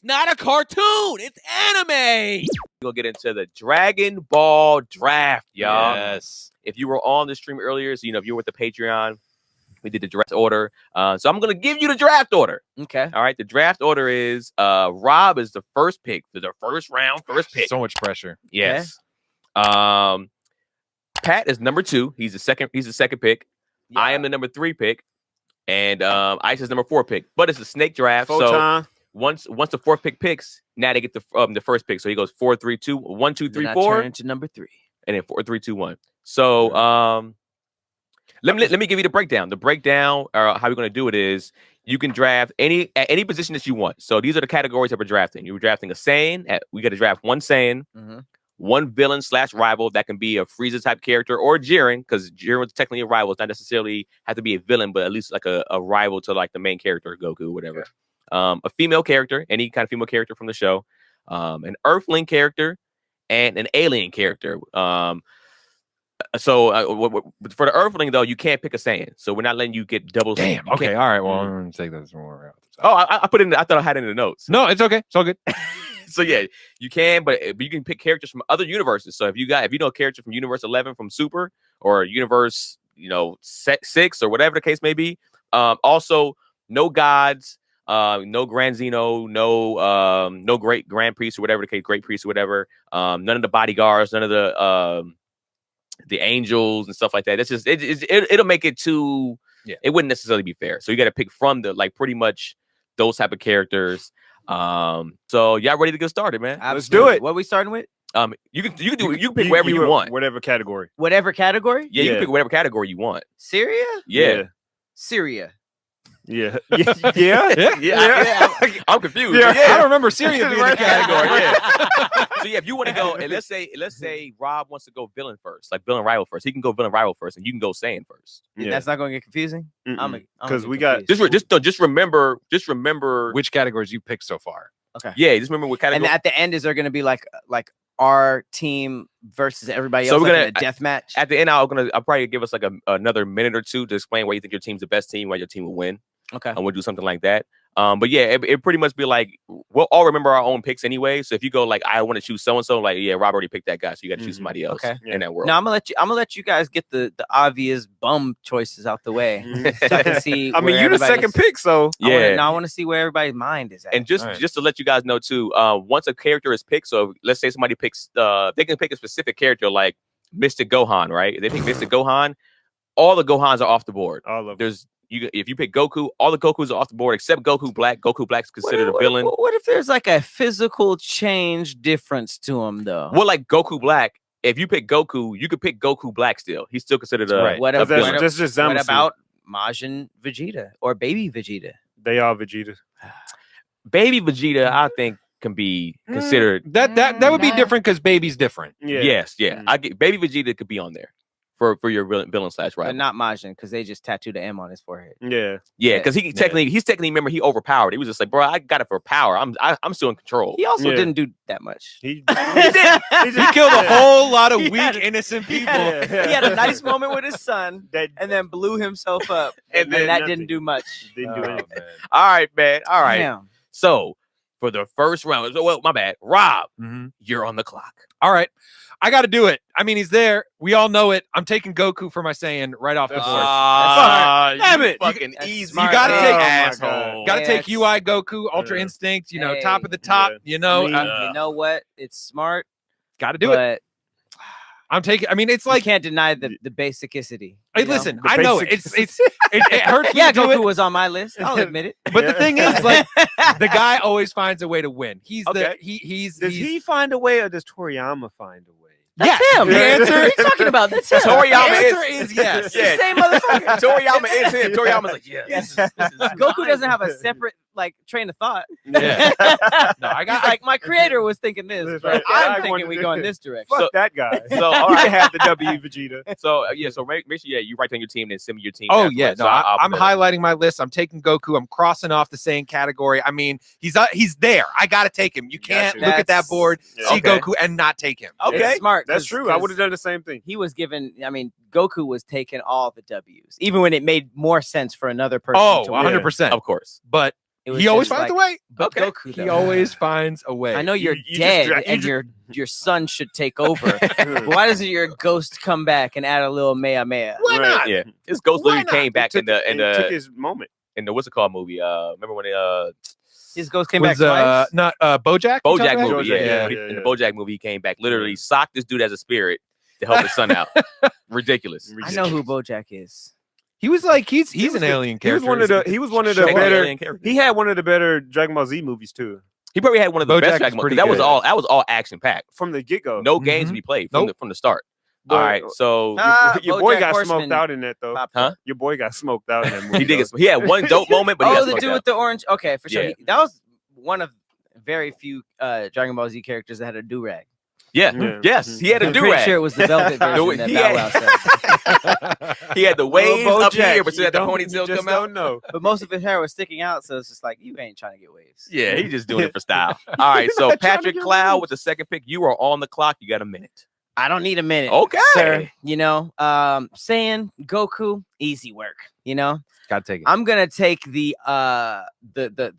It's not a cartoon. It's anime. We'll get into the Dragon Ball draft, y'all. Yes. If you were on the stream earlier, so if you were with the Patreon, we did the draft order. So I'm gonna give you the draft order. Okay. All right. The draft order is Rob is the first pick for the first round, first pick. So much pressure. Yes. Okay. Pat is number 2. He's the second pick. Yeah. I am the number 3 pick. And Ice is number 4 pick. But it's a snake draft. Photon. So once the 4th pick picks, now they get the first pick. So he goes 4, 3, 2, 1, 2, 3, 4. Turn into number 3. And then 4, 3, 2, 1. So let me give you the breakdown. The breakdown, how we're going to do it is you can draft at any position that you want. So these are the categories that we're drafting. You're drafting a Saiyan. We got to draft one Saiyan, one villain / rival that can be a Frieza type character or Jiren, because Jiren was technically a rival. It's not necessarily have to be a villain, but at least like a rival to like the main character, Goku, whatever. A female character, any kind of female character from the show, an Earthling character, and an alien character. So for the Earthling though, you can't pick a Saiyan, so we're not letting you get double. Damn. Okay. All right. Well, I'm gonna take this more. Oh, I put in. I thought I had it in the notes. No, it's okay. It's all good. So yeah, you can, but you can pick characters from other universes. So if you know a character from Universe 11 from Super or Universe 6 or whatever the case may be. Also, no gods, no Grand Zeno, no great Grand Priest or whatever the case, Great Priest or whatever. None of the bodyguards, none of the angels and stuff like that. That's just it'll make it too. Yeah. It wouldn't necessarily be fair. So you got to pick from the pretty much those type of characters. So y'all ready to get started, man? Absolutely. Let's do it. What are we starting with? You can pick wherever you want. Whatever category. Whatever category? Yeah, you can pick whatever category you want. Syria? Yeah. Syria. Yeah. Yeah. I'm confused. Yeah. I don't remember Syria being a category. Yeah. So yeah, if you want to go, and let's say Rob wants to go villain first, like villain rival first. He can go villain rival first, and you can go Saiyan first. Yeah. That's not going to get confusing. Because we got just remember which categories you picked so far. Okay. Yeah, just remember what category. And at the end, is there going to be like our team versus everybody else? So we're gonna a death match. At the end, I'll probably give us like another minute or two to explain why you think your team's the best team, why your team will win. Okay. And we'll do something like that. But yeah, it pretty much be like we'll all remember our own picks anyway. So if you go like I want to choose so and so, like Rob already picked that guy, so you got to choose somebody else in that world. No, I'm gonna let you guys get the obvious bum choices out the way, so I can see. I mean, you're the second pick, so yeah. I want to see where everybody's mind is at. And just to let you guys know too, once a character is picked, so let's say somebody picks, they can pick a specific character like Mystic Gohan, right? If they pick Mystic Gohan, all the Gohans are off the board. All of them. If you pick Goku, all the Gokus are off the board except Goku Black. Goku Black is considered a villain. What if there's like a physical change difference to him, though? Well, like Goku Black, if you pick Goku, you could pick Goku Black still. He's still considered a villain. What about Majin Vegeta or Baby Vegeta? They are Vegeta. Baby Vegeta, I think, can be considered. That would be different because Baby's different. Yeah. Yes, yeah. I get Baby Vegeta could be on there. For your villain / rival, but not Majin, because they just tattooed an M on his forehead. Yeah, because he's technically remember he overpowered. He was just like, bro, I got it for power. I'm still in control. He also didn't do that much. He did. He killed a whole lot of weak, innocent people. He had a nice moment with his son, and then blew himself up, and then that didn't do much. Didn't do anything. All right, man. All right. Damn. So for the first round, my bad, Rob, you're on the clock. All right. I got to do it. I mean, he's there. We all know it. I'm taking Goku for my Saiyan right off the board. Damn it! Fucking easy. You got to take asshole. Got to take UI Goku, Ultra Instinct. Top of the top. You know what? It's smart. Got to do it. I'm taking. I mean, it's like you can't deny the basicity. Hey, listen, I know it hurts. Yeah, Goku was on my list. I'll admit it. But the thing is, like, the guy always finds a way to win. He's Does he find a way, or does Toriyama find a way? That's him. The answer. What are you talking about? That's him. Toriyama is yes. The same motherfucker. Toriyama is him. Toriyama's like, yeah. This is Goku doesn't have a separate train of thought. Yeah. No, I got like my creator was thinking this, but I'm thinking we go in this direction. Fuck that guy. So all right, have the W Vegeta. So so make sure you write down your team and send me your team. Oh yeah, no, I'm highlighting my list. I'm taking Goku. I'm crossing off the same category. I mean, he's there. I gotta take him. You can't look at that board, see Goku, and not take him. Okay, it's smart. That's true. I would have done the same thing. He was given. I mean, Goku was taking all the W's, even when it made more sense for another person. Oh, to 100%, of course. But He always finds a way. But Goku, He always finds a way. I know you're You dead just and your son should take over. Why doesn't your ghost come back and add a little Mea Mea? Why not? Yeah, his ghost literally came back in took the his moment. what's it called movie? Remember when His ghost came back Was twice? not BoJack? you talking BoJack about? movie? Yeah. Yeah. In the BoJack movie, he came back, literally socked this dude as a spirit to help his son out. Ridiculous. I know who BoJack is. He was like he's an alien He was character. He was one of the Straight better. alien character. He had one of the better Dragon Ball Z movies too. He probably had one of the BoJack best is Dragon Ball. pretty That was good. all action packed. From the get go. No games to be played from the start. All right, so Your boy BoJack got Horseman smoked out in that though. Huh? Your boy got smoked out in that movie. he did. He had one dope moment, but he got the smoked dude out. with the orange. Okay, for sure. Yeah. That was one of very few Dragon Ball Z characters that had a do-rag. Yeah. Yeah. Yes, he had a I'm pretty do-rag. sure it was the velvet version that He Bow had- Wow said. He had the waves Little up BoJack, here, but still you had the don't- ponytail you just come out. don't know. But most of his hair was sticking out, so it's just like, you ain't trying to get waves. Yeah, he's just doing it for style. All right, so not trying to Patrick get Cloud waves. with the second pick. You are on the clock. You got a minute. I don't need a minute. Okay. Sir. You know, saying Goku, easy work. You know, Gotta take it. I'm gonna take the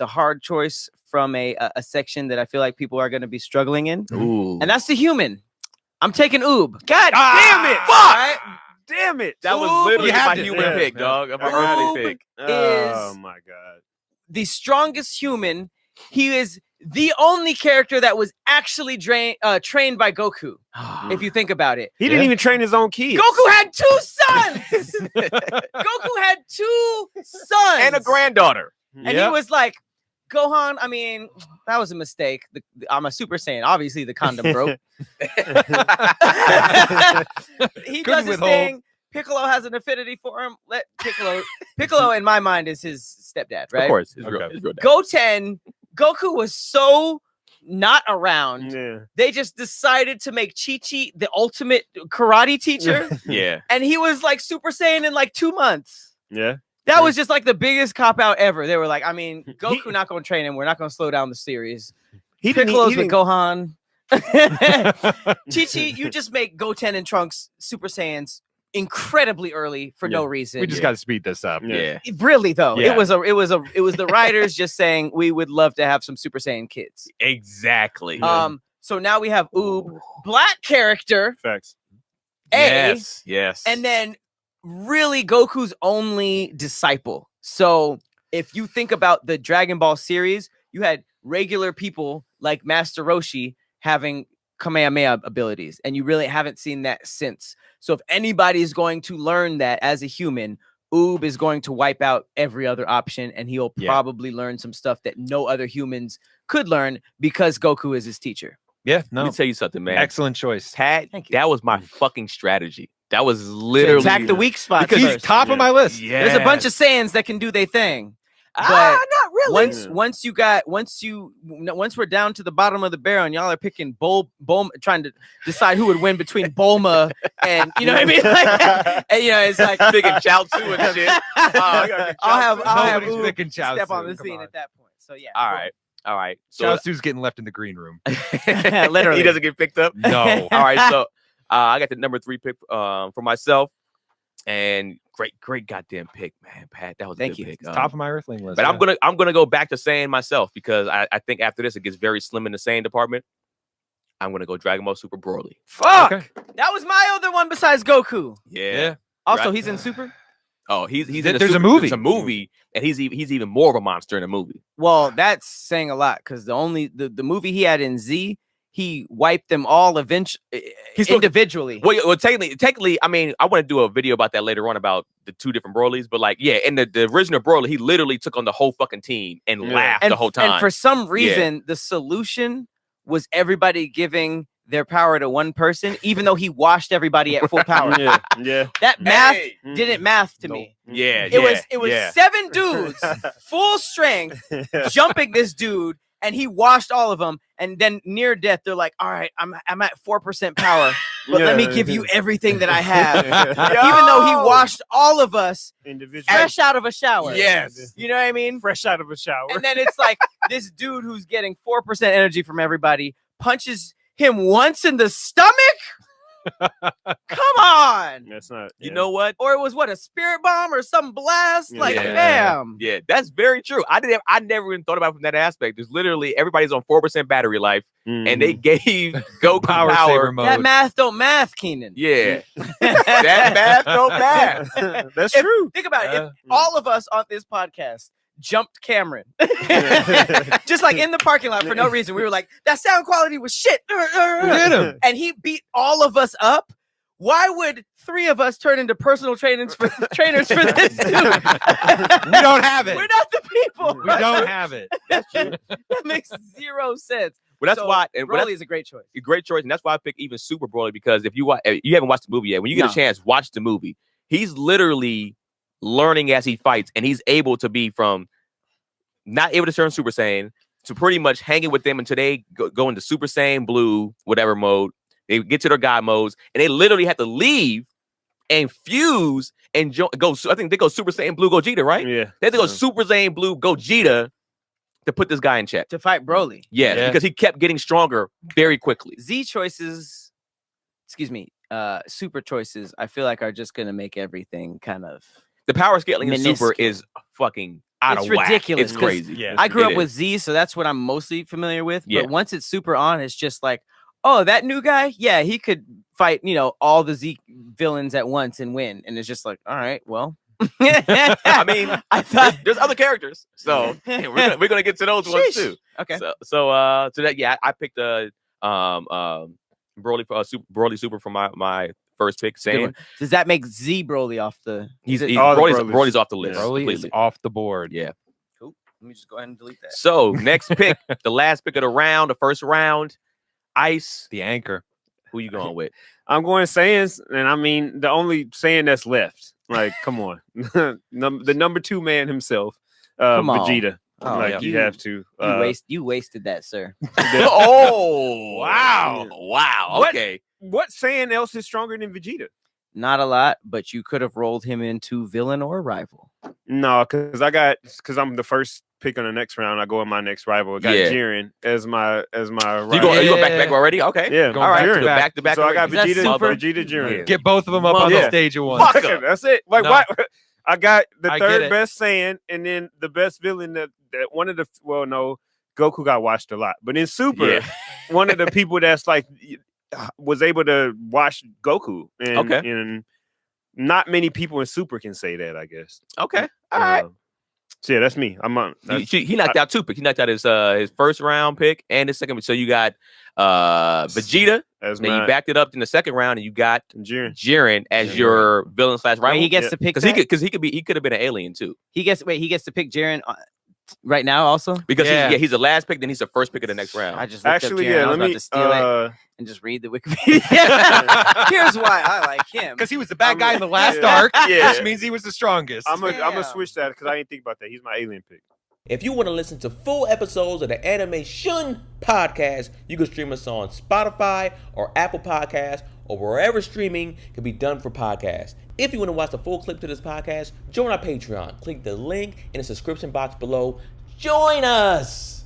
hard choice from a section that I feel like people are gonna be struggling in, Ooh. and that's the human. I'm taking Oob. God damn it! Fuck! Right? Damn it! That was Ooh, literally you have my to- human yeah, pick, yeah. dog. My Ooh. early pick. Oh my god! The strongest human. He is the only character that was actually trained by Goku. If you think about it, He didn't even train his own kids. Goku had 2 sons. Goku had 2 sons And a granddaughter. and he was like, Gohan. I mean, that was a mistake. I'm a Super Saiyan. Obviously, the condom broke. He does his withhold. thing. Piccolo has an affinity for him. Let Piccolo. Piccolo, in my mind, is his stepdad, right? Of course. His Okay. real dad. Goten, Goku was so not around. Yeah. They just decided to make Chi-Chi the ultimate karate teacher, Yeah. and he was like Super Saiyan in like 2 months. Yeah. That was just like the biggest cop out ever. They were like, I mean, Goku not going to train him. We're not going to slow down the series. He didn't. Piccolo's He with didn't Gohan. Chi-Chi, you just make Goten and Trunks Super Saiyans incredibly early for no reason. we just gotta speed this up. Yeah. Really though, Yeah. it was the writers just saying we would love to have some Super Saiyan kids. Exactly. So now we have Oob, black character, facts. Yes. Yes. and then really Goku's only disciple. So if you think about the Dragon Ball series, you had regular people like Master Roshi having Kamehameha abilities, and you really haven't seen that since. So if anybody is going to learn that as a human, Oob is going to wipe out every other option, and he'll probably learn some stuff that no other humans could learn because Goku is his teacher. Yeah, Let no. me tell you something, man. Excellent choice. Pat, Thank you. that was my fucking strategy. That was To literally attack the weak spots. Because he's first. top of my list. Yeah. There's a bunch of Saiyans that can do their thing. But not really. once we're down to the bottom of the barrel and y'all are picking Bulma, trying to decide who would win between Bulma and you know what I mean, like, and, you know, it's like picking Chaozu and shit. I'll have Nobody's Oob picking Chaozu. step on the Come scene on. at that point. So yeah, All right. So Chaozu's getting left in the green room. Literally. he doesn't get picked up. No. All right. So I got the number 3 pick for myself, and great goddamn pick, man, Pat. That was a Thank good you. pick. It's top of my Earthling list. But yeah. I'm gonna go back to saying myself because I think after this it gets very slim in the saying department. I'm gonna go Dragon Ball Super Broly. Fuck. Okay. That was my other one besides Goku. Yeah. Also, Right. he's in Super. Oh, he's in There's the a Super- movie. There's a movie, and he's even more of a monster in the movie. Well, that's saying a lot because the movie he had in Z, he wiped them all individually. Well, technically, I mean, I want to do a video about that later on about the 2 different Broly's, but like, yeah, in the original Broly, he literally took on the whole fucking team and laughed the whole time. And for some reason, the solution was everybody giving their power to one person, even though he washed everybody at full power. Yeah. That math Hey. didn't math to me. Yeah, It was 7 dudes, full strength, jumping this dude, and he washed all of them. And then near death, they're like, "All right, I'm at 4% power, but let me give you everything that I have." Even though he washed all of us Individual. fresh out of a shower. Yes. You know what I mean? Fresh out of a shower. And then it's like this dude who's getting 4% energy from everybody punches him once in the stomach. Come on. That's not. You know what? Or it was what, a spirit bomb or some blast? Like, Yeah. bam. Yeah, that's very true. I never even thought about it from that aspect. There's literally everybody's on 4% battery life, and they gave Goku Power saver mode. That math don't math, Keenan. Yeah, that math don't math. That's If- true. Think about it. If all of us on this podcast jumped Cameron, just like in the parking lot for no reason, we were like, that sound quality was shit. We did him. And he beat all of us up. Why would 3 of us turn into personal trainers for this dude? We don't have it. We're not the people. We don't have it. That's true. That makes 0 sense. Well, that's So, why. And well, Broly is a great choice. a great choice, and that's why I pick even Super Broly, because if you haven't watched the movie yet, when you get No. a chance, watch the movie. He's literally learning as he fights, and he's able to be from not able to turn Super Saiyan to pretty much hanging with them until they go into Super Saiyan Blue, whatever mode. They get to their God modes, and they literally have to leave and fuse and go. I think they go Super Saiyan Blue Gogeta, right? Yeah. They have to go Super Saiyan Blue Gogeta to put this guy in check. To fight Broly. Yes, Yeah. because he kept getting stronger very quickly. Z choices, super choices, I feel like are just going to make everything kind of. The power scaling in Super Minuscule. is fucking out It's of whack. ridiculous, It's 'cause crazy. Yeah. I grew It up is. with Z, so that's what I'm mostly familiar with. Yeah. But once it's super on, it's just like, oh, that new guy, yeah, he could fight, all the Z villains at once and win. And it's just like, all right, well. I mean, I thought. there's other characters, so we're gonna get to those ones Sheesh. too. Okay. So that yeah, I picked Broly Broly Super for my first pick. Good Saying one. Does that make Z Broly off the? he's all the Broly's, Brolys. Broly's off the list. Broly is completely. off the board. Yeah. Cool. Let me just go ahead and delete that. So next pick, the last pick of the round, the first round, Ice. The anchor. Who you going with? I'm going Saiyans, and I mean the only Saiyan that's left. Like, come on, the number 2 man himself, Come on. Vegeta. Oh, like you have to. You wasted that, sir. Oh Wow. Wow. What? Okay. What Saiyan else is stronger than Vegeta? Not a lot, but you could have rolled him into villain or rival. No, because I'm the first pick on the next round. I go in my next rival. I got Yeah. Jiren as my rival. You go Yeah. back to back already? Okay. Yeah, Going All right. back So to back to back. So I got Is that Vegeta, super? Vegeta, Jiren. Get both of them up on Yeah. the stage at once. Fuck 'em. That's it. Like No. what? I got the I get third it. best Saiyan, and then the best villain that one of the Goku got watched a lot, but in Super, Yeah. one of the people that's like was able to watch Goku, and, Okay. and not many people in Super can say that, I guess. Okay. All right. So yeah, that's me. I'm on. He knocked out 2 picks. He knocked out his first round pick and his second. So you got Vegeta. As Then my you backed it up in the second round, and you got Jiren. Jiren as Yeah. your villain / rival. Wait, he gets Yeah. to pick because that? he could have been an alien too. He gets to pick Jiren right now also. Because Yeah. he's the last pick, then he's the first pick of the next round. I just looked Actually, up Jiren. yeah. I was Let about me. to steal it and just read the Wikipedia. Here's why I like him. Because he was the bad guy in the last Yeah. arc, Yeah. which means he was the strongest. I'm gonna Damn. switch that because I didn't think about that. He's my alien pick. If you want to listen to full episodes of the Animeshun podcast, you can stream us on Spotify or Apple Podcasts or wherever streaming can be done for podcasts. If you want to watch the full clip to this podcast, join our Patreon. Click the link in the subscription box below. Join us!